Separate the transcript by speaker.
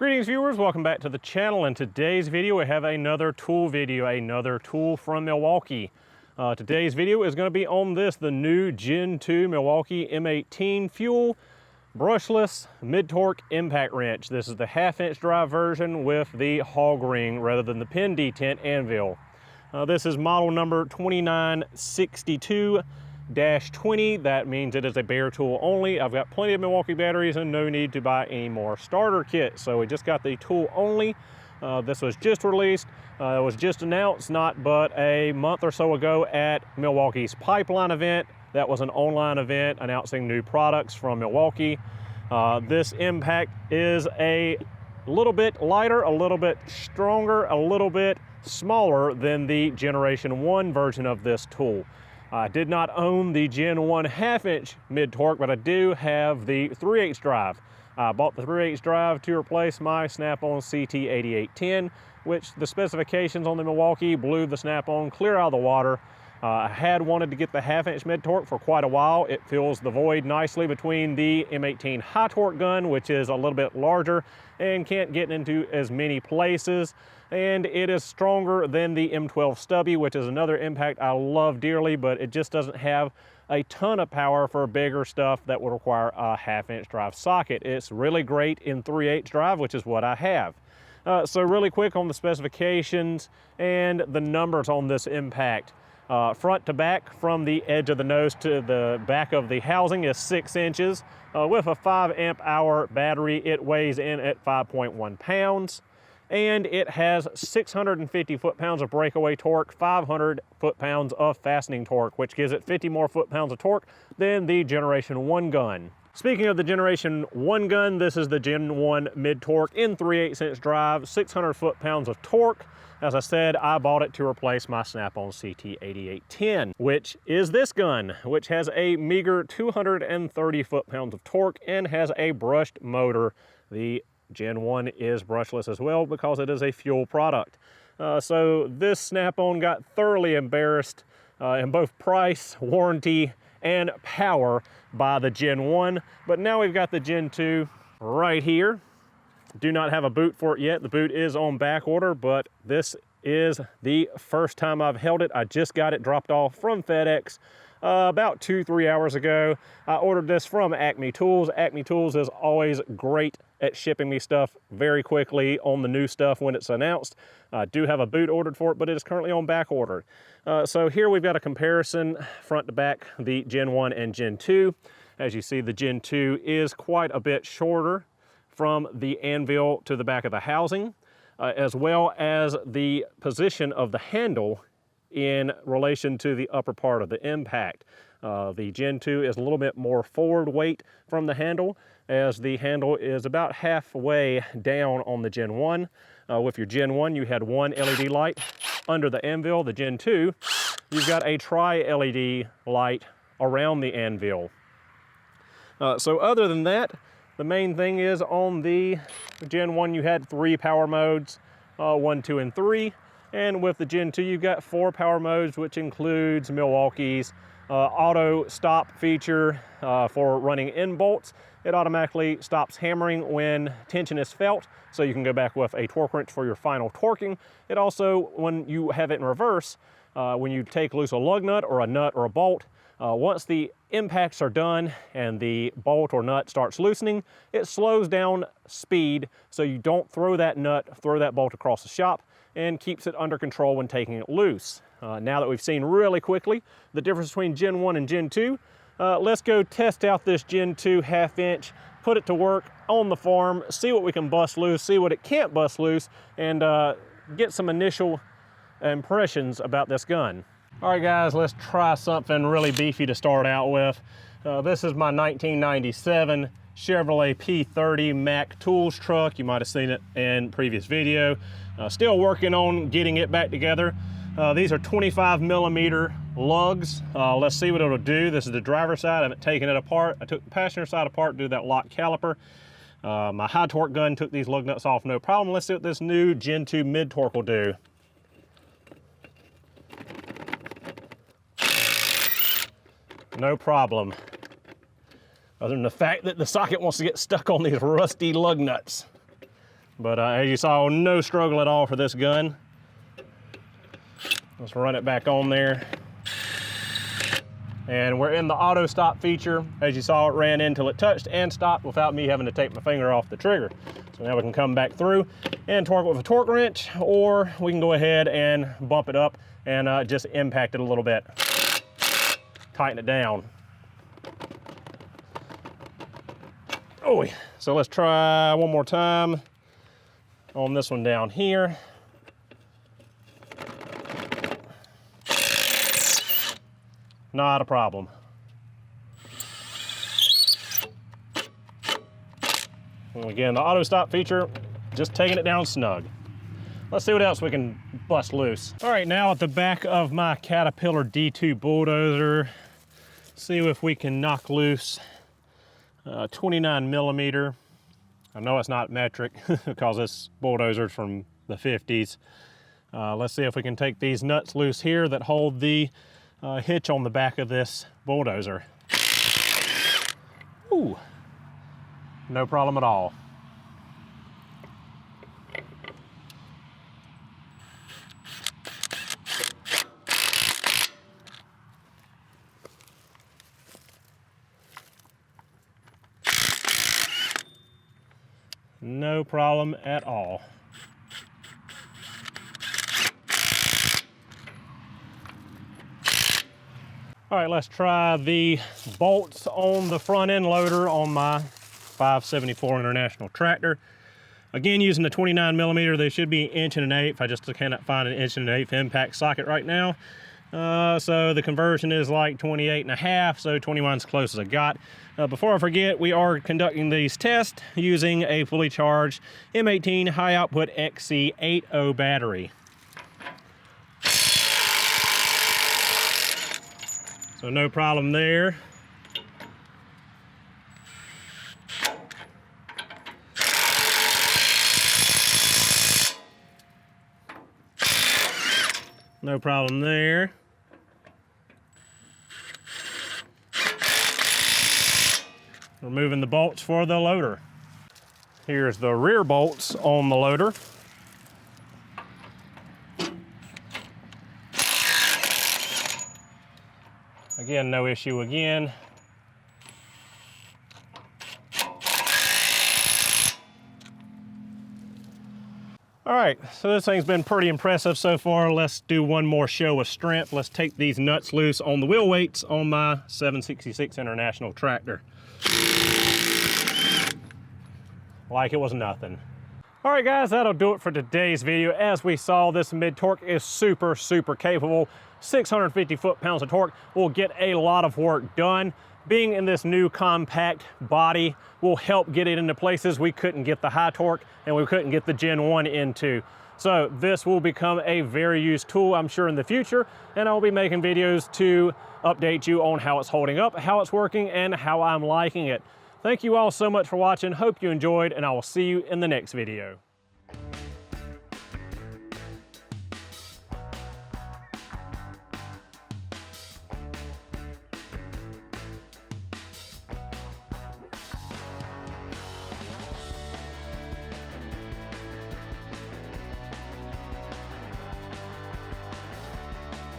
Speaker 1: Greetings viewers, welcome back to the channel. In today's video we have another tool video, another tool from Milwaukee. Today's video is going to be on the new Gen 2 Milwaukee M18 fuel brushless mid-torque impact wrench. This is the 1/2 inch drive version with the hog ring rather than the pin detent anvil. This is model number 2962-20. That means it is a bare tool only. I've got plenty of Milwaukee batteries and no need to buy any more starter kits. So we just got the tool only. This was just released. It was just announced not but a month or so ago at Milwaukee's Pipeline event. That was an online event announcing new products from Milwaukee. This impact is a little bit lighter, a little bit stronger, a little bit smaller than the Generation 1 version of this tool. I did not own the Gen 1 1/2 inch mid-torque, but I do have the 3/8 drive. I bought the 3/8 drive to replace my Snap-on CT8810, which the specifications on the Milwaukee blew the Snap-on clear out of the water. I had wanted to get the 1/2 inch mid-torque for quite a while. It fills the void nicely between the M18 high torque gun, which is a little bit larger and can't get into as many places. And it is stronger than the M12 stubby, which is another impact I love dearly, but it just doesn't have a ton of power for bigger stuff that would require a 1/2 inch drive socket. It's really great in 3/8 drive, which is what I have. So really quick on the specifications and the numbers on this impact. Front to back, from the edge of the nose to the back of the housing, is 6 inches. With a 5 amp hour battery, it weighs in at 5.1 pounds. And it has 650 foot-pounds of breakaway torque, 500 foot-pounds of fastening torque, which gives it 50 more foot-pounds of torque than the Generation 1 gun. Speaking of the Generation 1 gun, this is the Gen 1 mid-torque in 3/8 inch drive, 600 foot-pounds of torque. As I said, I bought it to replace my Snap-on CT8810, which is this gun, which has a meager 230 foot-pounds of torque and has a brushed motor. The Gen 1 is brushless as well because it is a fuel product. So this Snap-on got thoroughly embarrassed in both price, warranty, and power by the Gen 1. But now we've got the Gen 2 right here. Do not have a boot for it yet. The boot is on back order, but this is the first time I've held it. I just got it dropped off from FedEx about 2-3 hours ago. I ordered this from Acme Tools. Acme Tools is always great at shipping me stuff very quickly on the new stuff when it's announced. I do have a boot ordered for it, but it is currently on back order. So here we've got a comparison front to back, the Gen 1 and Gen 2. As you see, the Gen 2 is quite a bit shorter from the anvil to the back of the housing, as well as the position of the handle in relation to the upper part of the impact. The Gen 2 is a little bit more forward weight from the handle, as the handle is about halfway down on the Gen 1. With your Gen 1, you had one LED light under the anvil. The Gen 2, you've got a tri-LED light around the anvil. So other than that, the main thing is on the Gen 1, you had 3 power modes, 1, 2, and 3. And with the Gen 2, you've got 4 power modes, which includes Milwaukee's auto stop feature for running in bolts. It automatically stops hammering when tension is felt, so you can go back with a torque wrench for your final torquing. It also, when you have it in reverse, when you take loose a lug nut or a bolt, once the impacts are done and the bolt or nut starts loosening, it slows down speed so you don't throw that bolt across the shop, and keeps it under control when taking it loose. Now that we've seen really quickly the difference between Gen 1 and Gen 2, let's go test out this Gen 2 1/2 inch, put it to work on the farm, see what we can bust loose, see what it can't bust loose, and get some initial impressions about this gun. All right guys, let's try something really beefy to start out with. This is my 1997 Chevrolet P30 Mack Tools truck. You might have seen it in previous video. Still working on getting it back together. These are 25mm lugs. Let's see what it'll do. This is the driver's side. I haven't taken it apart. I took the passenger side apart to do that lock caliper. My high torque gun took these lug nuts off, no problem. Let's see what this new Gen 2 mid-torque will do. No problem. other than the fact that the socket wants to get stuck on these rusty lug nuts. But as you saw, no struggle at all for this gun. Let's run it back on there. And we're in the auto stop feature. As you saw, it ran in till it touched and stopped without me having to take my finger off the trigger. So now we can come back through and torque it with a torque wrench, or we can go ahead and bump it up and just impact it a little bit. Tighten it down. Oh, so let's try one more time on this one down here. Not a problem. And again, the auto stop feature, just taking it down snug. Let's see what else we can bust loose. All right, now at the back of my Caterpillar D2 bulldozer, see if we can knock loose 29 millimeter. I know it's not metric because this bulldozer's from the 50s. Let's see if we can take these nuts loose here that hold the hitch on the back of this bulldozer. Ooh, no problem at all. No problem at all. All right, let's try the bolts on the front end loader on my 574 International tractor. Again, using the 29 millimeter, they should be 1.125". I just cannot find an 1.125" impact socket right now. So the conversion is like 28.5, so 21's close as I got. Before I forget, we are conducting these tests using a fully charged M18 high output XC80 battery. So no problem there. No problem there. Removing the bolts for the loader. Here's the rear bolts on the loader. Again, no issue again. All right, so this thing's been pretty impressive so far. Let's do one more show of strength. Let's take these nuts loose on the wheel weights on my 766 International tractor. Like it was nothing. All right, guys, that'll do it for today's video. As we saw, this mid-torque is super, super capable. 650 foot-pounds of torque will get a lot of work done. Being in this new compact body will help get it into places we couldn't get the high torque and we couldn't get the Gen 1 into. So this will become a very used tool, I'm sure, in the future, and I'll be making videos to update you on how it's holding up, how it's working, and how I'm liking it. Thank you all so much for watching. Hope you enjoyed, and I will see you in the next video.